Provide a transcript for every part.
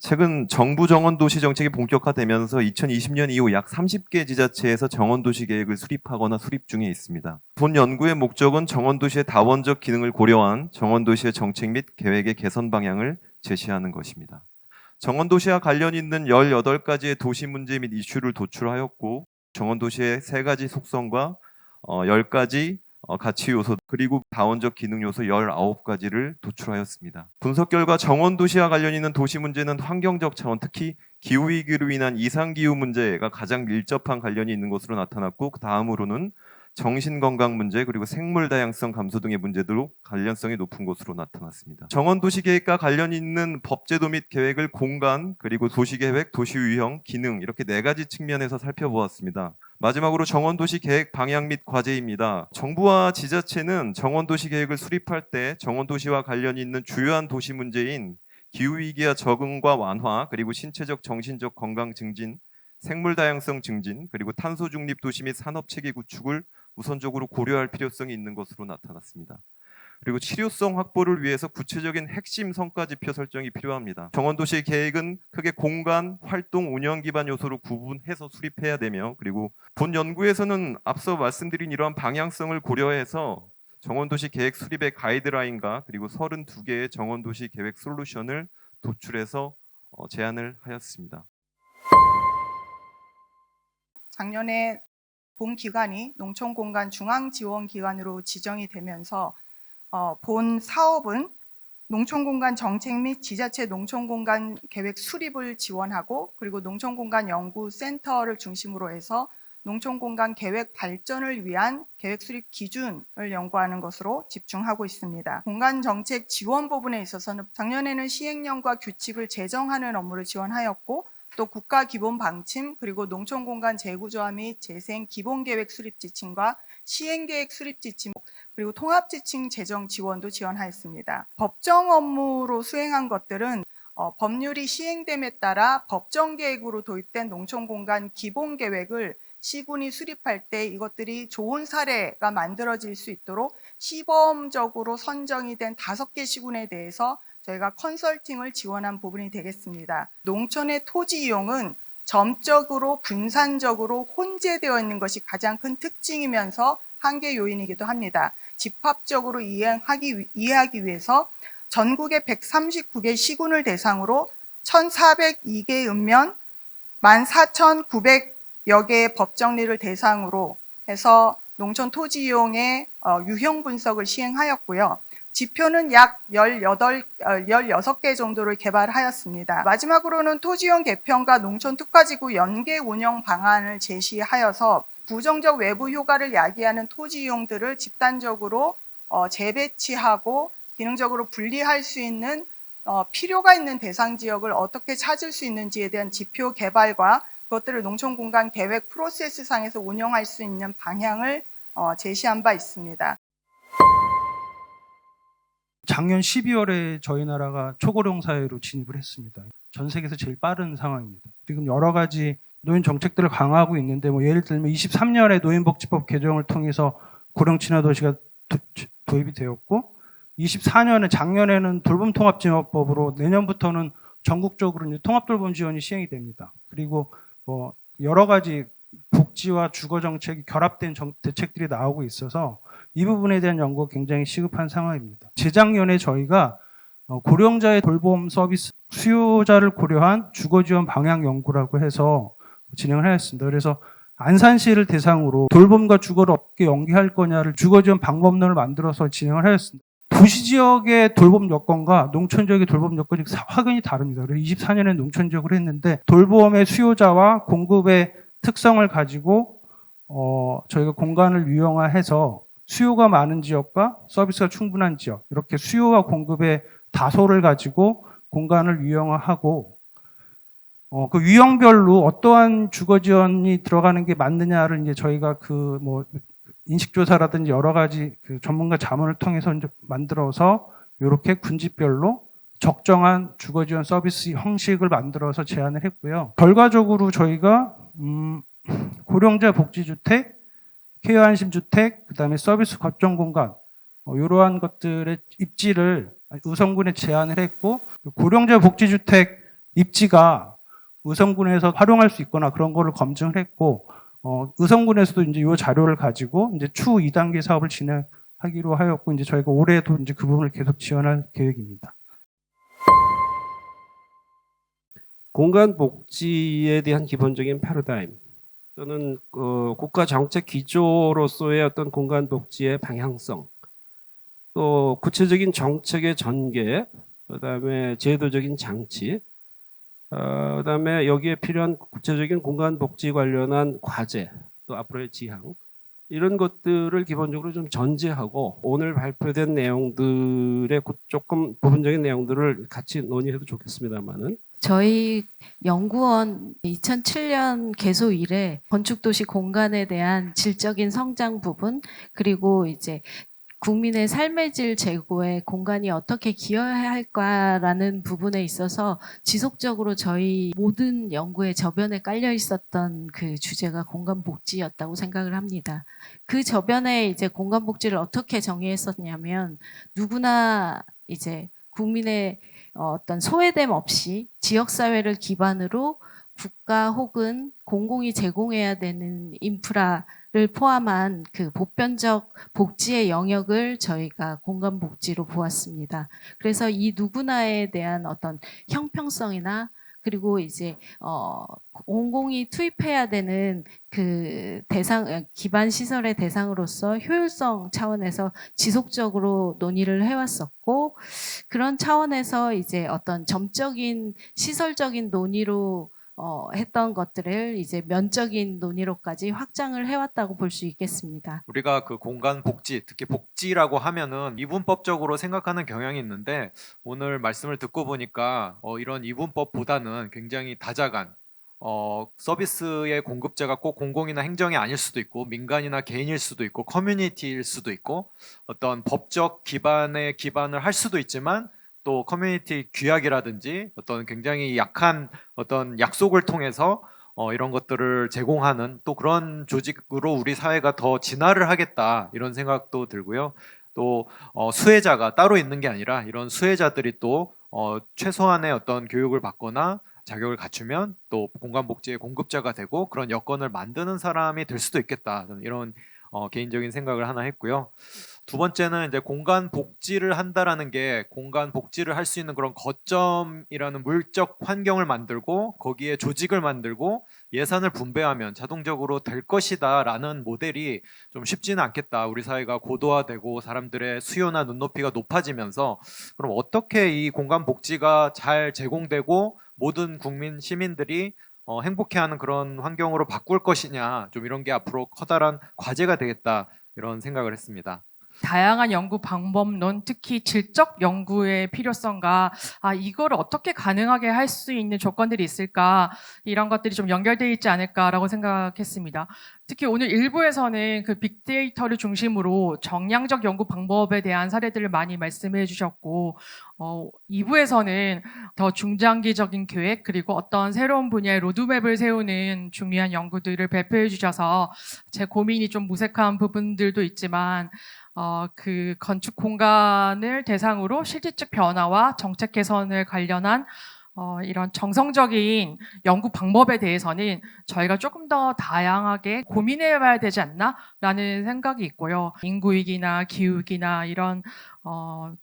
최근 정부 정원도시 정책이 본격화되면서 2020년 이후 약 30개 지자체에서 정원도시 계획을 수립하거나 수립 중에 있습니다. 본 연구의 목적은 정원도시의 다원적 기능을 고려한 정원도시의 정책 및 계획의 개선 방향을 제시하는 것입니다. 정원도시와 관련 있는 18가지의 도시 문제 및 이슈를 도출하였고, 정원도시의 3가지 속성과 10가지 가치 요소 그리고 다원적 기능 요소 19가지를 도출하였습니다. 분석 결과 정원도시와 관련 있는 도시 문제는 환경적 차원, 특히 기후위기로 인한 이상기후 문제가 가장 밀접한 관련이 있는 것으로 나타났고, 그 다음으로는 정신건강 문제 그리고 생물 다양성 감소 등의 문제도 관련성이 높은 것으로 나타났습니다. 정원도시계획과 관련 있는 법제도 및 계획을 공간 그리고 도시계획, 도시유형, 기능 이렇게 4가지 측면에서 살펴보았습니다. 마지막으로 정원도시 계획 방향 및 과제입니다. 정부와 지자체는 정원도시 계획을 수립할 때 정원도시와 관련이 있는 주요한 도시 문제인 기후위기와 적응과 완화, 그리고 신체적 정신적 건강 증진, 생물 다양성 증진, 그리고 탄소 중립 도시 및 산업 체계 구축을 우선적으로 고려할 필요성이 있는 것으로 나타났습니다. 그리고 치료성 확보를 위해서 구체적인 핵심 성과 지표 설정이 필요합니다. 정원도시 계획은 크게 공간, 활동, 운영 기반 요소로 구분해서 수립해야 되며, 그리고 본 연구에서는 앞서 말씀드린 이러한 방향성을 고려해서 정원도시 계획 수립의 가이드라인과 그리고 32개의 정원도시 계획 솔루션을 도출해서 제안을 하였습니다. 작년에 본 기관이 농촌공간 중앙지원기관으로 지정이 되면서 본 사업은 농촌공간 정책 및 지자체 농촌공간 계획 수립을 지원하고, 그리고 농촌공간 연구센터를 중심으로 해서 농촌공간 계획 발전을 위한 계획 수립 기준을 연구하는 것으로 집중하고 있습니다. 공간정책 지원 부분에 있어서는 작년에는 시행령과 규칙을 제정하는 업무를 지원하였고, 또 국가 기본 방침 그리고 농촌공간 재구조화 및 재생 기본계획 수립 지침과 시행계획 수립 지침 그리고 통합지침 재정 지원도 지원하였습니다. 법정 업무로 수행한 것들은 법률이 시행됨에 따라 법정계획으로 도입된 농촌공간 기본계획을 시군이 수립할 때 이것들이 좋은 사례가 만들어질 수 있도록 시범적으로 선정이 된 5개 시군에 대해서 저희가 컨설팅을 지원한 부분이 되겠습니다. 농촌의 토지 이용은 점적으로 분산적으로 혼재되어 있는 것이 가장 큰 특징이면서 한계 요인이기도 합니다. 집합적으로 이해하기 위해서 전국의 139개 시군을 대상으로 1,402개 읍면 14,900여 개의 법정리를 대상으로 해서 농촌 토지 이용의 유형 분석을 시행하였고요. 지표는 약 16개 정도를 개발하였습니다. 마지막으로는 토지용 개편과 농촌 특화지구 연계 운영 방안을 제시하여서 부정적 외부 효과를 야기하는 토지 이용들을 집단적으로 재배치하고 기능적으로 분리할 수 있는 필요가 있는 대상 지역을 어떻게 찾을 수 있는지에 대한 지표 개발과 그것들을 농촌공간 계획 프로세스 상에서 운영할 수 있는 방향을 제시한 바 있습니다. 작년 12월에 저희 나라가 초고령 사회로 진입을 했습니다. 전 세계에서 제일 빠른 상황입니다. 지금 여러 가지 노인 정책들을 강화하고 있는데, 예를 들면 23년에 노인복지법 개정을 통해서 고령 친화 도시가 도입이 되었고, 24년에 작년에는 돌봄통합지원법으로 내년부터는 전국적으로 통합돌봄 지원이 시행이 됩니다. 그리고 여러 가지 복지와 주거 정책이 결합된 대책들이 나오고 있어서 이 부분에 대한 연구가 굉장히 시급한 상황입니다. 재작년에 저희가 고령자의 돌봄 서비스 수요자를 고려한 주거 지원 방향 연구라고 해서 진행을 하였습니다. 그래서 안산시를 대상으로 돌봄과 주거를 어떻게 연계할 거냐를 주거 지원 방법론을 만들어서 진행을 하였습니다. 도시 지역의 돌봄 여건과 농촌 지역의 돌봄 여건이 확연히 다릅니다. 그래서 24년에 농촌 지역을 했는데 돌봄의 수요자와 공급의 특성을 가지고 저희가 공간을 유형화해서 수요가 많은 지역과 서비스가 충분한 지역, 이렇게 수요와 공급의 다소를 가지고 공간을 유형화하고 그 유형별로 어떠한 주거 지원이 들어가는 게 맞느냐를 이제 저희가 인식조사라든지 여러 가지 전문가 자문을 통해서 이제 만들어서 이렇게 군집별로 적정한 주거 지원 서비스 형식을 만들어서 제안을 했고요. 결과적으로 저희가 고령자 복지주택, 케어 안심주택, 그다음에 서비스 거점 공간 이러한 것들의 입지를 우선군에 제안을 했고, 고령자 복지주택 입지가 의성군에서 활용할 수 있거나 그런 거를 검증을 했고, 의성군에서도 이제 이 자료를 가지고 이제 추 2단계 사업을 진행하기로 하였고, 이제 저희가 올해도 이제 그 부분을 계속 지원할 계획입니다. 공간 복지에 대한 기본적인 패러다임 또는 국가 정책 기조로서의 어떤 공간 복지의 방향성, 또 구체적인 정책의 전개, 그다음에 제도적인 장치, 그다음에 여기에 필요한 구체적인 공간 복지 관련한 과제, 또 앞으로의 지향, 이런 것들을 기본적으로 좀 전제하고 오늘 발표된 내용들의 조금 부분적인 내용들을 같이 논의해도 좋겠습니다만은. 저희 연구원 2007년 개소 이래 건축도시 공간에 대한 질적인 성장 부분, 그리고 이제 국민의 삶의 질 제고에 공간이 어떻게 기여해야 할까라는 부분에 있어서 지속적으로 저희 모든 연구의 저변에 깔려 있었던 그 주제가 공간 복지였다고 생각을 합니다. 그 저변에 이제 공간 복지를 어떻게 정의했었냐면, 누구나 이제 국민의 어떤 소외됨 없이 지역사회를 기반으로 국가 혹은 공공이 제공해야 되는 인프라를 포함한 그 보편적 복지의 영역을 저희가 공간복지로 보았습니다. 그래서 이 누구나에 대한 어떤 형평성이나, 그리고 이제 공공이 투입해야 되는 그 대상, 기반 시설의 대상으로서 효율성 차원에서 지속적으로 논의를 해왔었고, 그런 차원에서 이제 어떤 점적인 시설적인 논의로 했던 것들을 이제 면적인 논의로까지 확장을 해왔다고 볼 수 있겠습니다. 우리가 그 공간 복지, 특히 복지라고 하면은 이분법적으로 생각하는 경향이 있는데, 오늘 말씀을 듣고 보니까 이런 이분법보다는 굉장히 다자간, 서비스의 공급자가 꼭 공공이나 행정이 아닐 수도 있고, 민간이나 개인일 수도 있고, 커뮤니티일 수도 있고, 어떤 법적 기반에 기반을 할 수도 있지만, 또 커뮤니티 규약이라든지 어떤 굉장히 약한 어떤 약속을 통해서 이런 것들을 제공하는 또 그런 조직으로 우리 사회가 더 진화를 하겠다, 이런 생각도 들고요. 또 수혜자가 따로 있는 게 아니라 이런 수혜자들이 또 최소한의 어떤 교육을 받거나 자격을 갖추면 또 공간복지의 공급자가 되고 그런 여건을 만드는 사람이 될 수도 있겠다, 저는 이런 개인적인 생각을 하나 했고요. 두 번째는 이제 공간 복지를 한다라는 게 공간 복지를 할 수 있는 그런 거점이라는 물적 환경을 만들고 거기에 조직을 만들고 예산을 분배하면 자동적으로 될 것이다라는 모델이 좀 쉽지는 않겠다. 우리 사회가 고도화되고 사람들의 수요나 눈높이가 높아지면서 그럼 어떻게 이 공간 복지가 잘 제공되고 모든 국민 시민들이 행복해하는 그런 환경으로 바꿀 것이냐, 좀 이런 게 앞으로 커다란 과제가 되겠다, 이런 생각을 했습니다. 다양한 연구 방법론, 특히 질적 연구의 필요성과 이거를 어떻게 가능하게 할 수 있는 조건들이 있을까, 이런 것들이 좀 연결되어 있지 않을까라고 생각했습니다. 특히 오늘 일부에서는 그 빅데이터를 중심으로 정량적 연구 방법에 대한 사례들을 많이 말씀해 주셨고, 2부에서는 더 중장기적인 계획, 그리고 어떤 새로운 분야의 로드맵을 세우는 중요한 연구들을 발표해 주셔서 제 고민이 좀 무색한 부분들도 있지만, 그 건축 공간을 대상으로 실질적 변화와 정책 개선을 관련한 이런 정성적인 연구 방법에 대해서는 저희가 조금 더 다양하게 고민해 봐야 되지 않나라는 생각이 있고요. 인구위기나 기후위기나 이런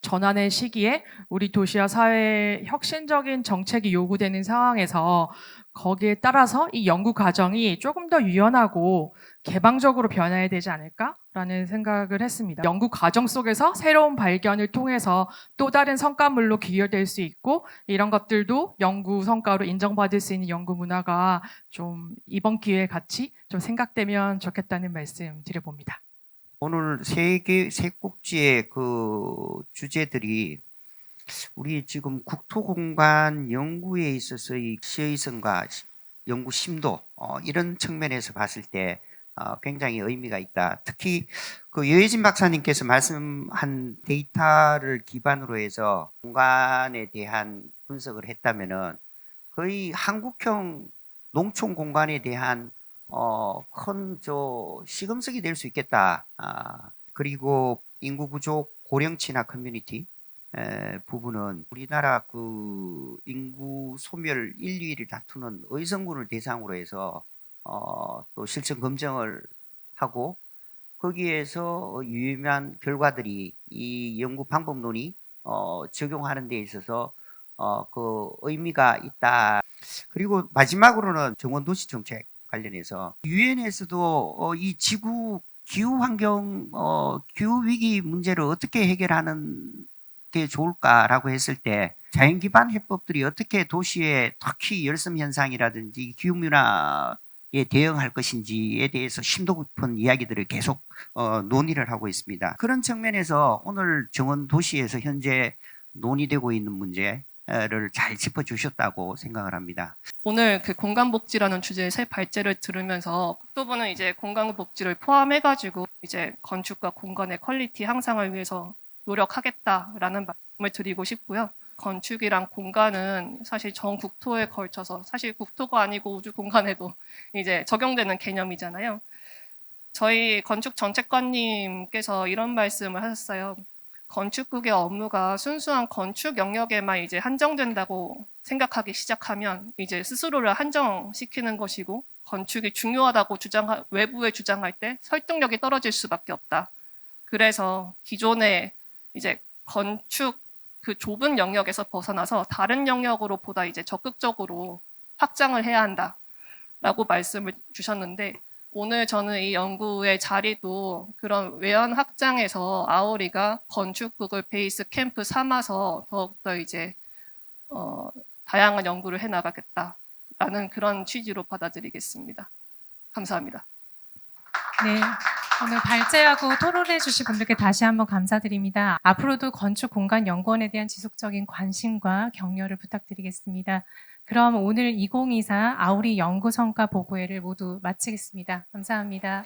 전환의 시기에 우리 도시와 사회에 혁신적인 정책이 요구되는 상황에서 거기에 따라서 이 연구 과정이 조금 더 유연하고 개방적으로 변화해야 되지 않을까라는 생각을 했습니다. 연구 과정 속에서 새로운 발견을 통해서 또 다른 성과물로 기여될 수 있고, 이런 것들도 연구 성과로 인정받을 수 있는 연구 문화가 좀 이번 기회에 같이 좀 생각되면 좋겠다는 말씀 드려봅니다. 오늘 세 꼭지의 그 주제들이 우리 지금 국토공간 연구에 있어서의 시의성과 연구 심도, 이런 측면에서 봤을 때 굉장히 의미가 있다. 특히 그 여혜진 박사님께서 말씀한 데이터를 기반으로 해서 공간에 대한 분석을 했다면은 거의 한국형 농촌 공간에 대한 큰 시금석이 될 수 있겠다. 그리고 인구 부족, 고령 친화 커뮤니티, 부분은 우리나라 그 인구 소멸 1, 2위를 다투는 의성군을 대상으로 해서 또 실천 검증을 하고 거기에서 유의미한 결과들이 이 연구 방법론이 적용하는 데 있어서 그 의미가 있다. 그리고 마지막으로는 정원도시 정책 관련해서 유엔에서도 이 지구 기후 환경 기후 위기 문제를 어떻게 해결하는 게 좋을까라고 했을 때 자연 기반 해법들이 어떻게 도시의 특히 열섬 현상이라든지 기후 변화에 대응할 것인지에 대해서 심도 깊은 이야기들을 계속 논의를 하고 있습니다. 그런 측면에서 오늘 정원 도시에서 현재 논의되고 있는 문제를 잘 짚어주셨다고 생각을 합니다. 오늘 그 공간복지라는 주제의 새 발제를 들으면서 국토부는 이제 공간복지를 포함해가지고 이제 건축과 공간의 퀄리티 향상을 위해서 노력하겠다라는 말씀을 드리고 싶고요. 건축이랑 공간은 사실 전 국토에 걸쳐서 사실 국토가 아니고 우주 공간에도 이제 적용되는 개념이잖아요. 저희 건축정책관님께서 이런 말씀을 하셨어요. 건축국의 업무가 순수한 건축 영역에만 이제 한정된다고 생각하기 시작하면 이제 스스로를 한정시키는 것이고 건축이 중요하다고 외부에 주장할 때 설득력이 떨어질 수밖에 없다. 그래서 기존의 이제 건축 그 좁은 영역에서 벗어나서 다른 영역으로 보다 이제 적극적으로 확장을 해야 한다라고 말씀을 주셨는데 오늘 저는 이 연구의 자리도 그런 외연 확장에서 아오리가 건축국을 베이스 캠프 삼아서 더욱더 이제 다양한 연구를 해 나가겠다라는 그런 취지로 받아들이겠습니다. 감사합니다. 네, 오늘 발제하고 토론해 주신 분들께 다시 한번 감사드립니다. 앞으로도 건축공간연구원에 대한 지속적인 관심과 격려를 부탁드리겠습니다. 그럼 오늘 2024 아우리 연구성과 보고회를 모두 마치겠습니다. 감사합니다.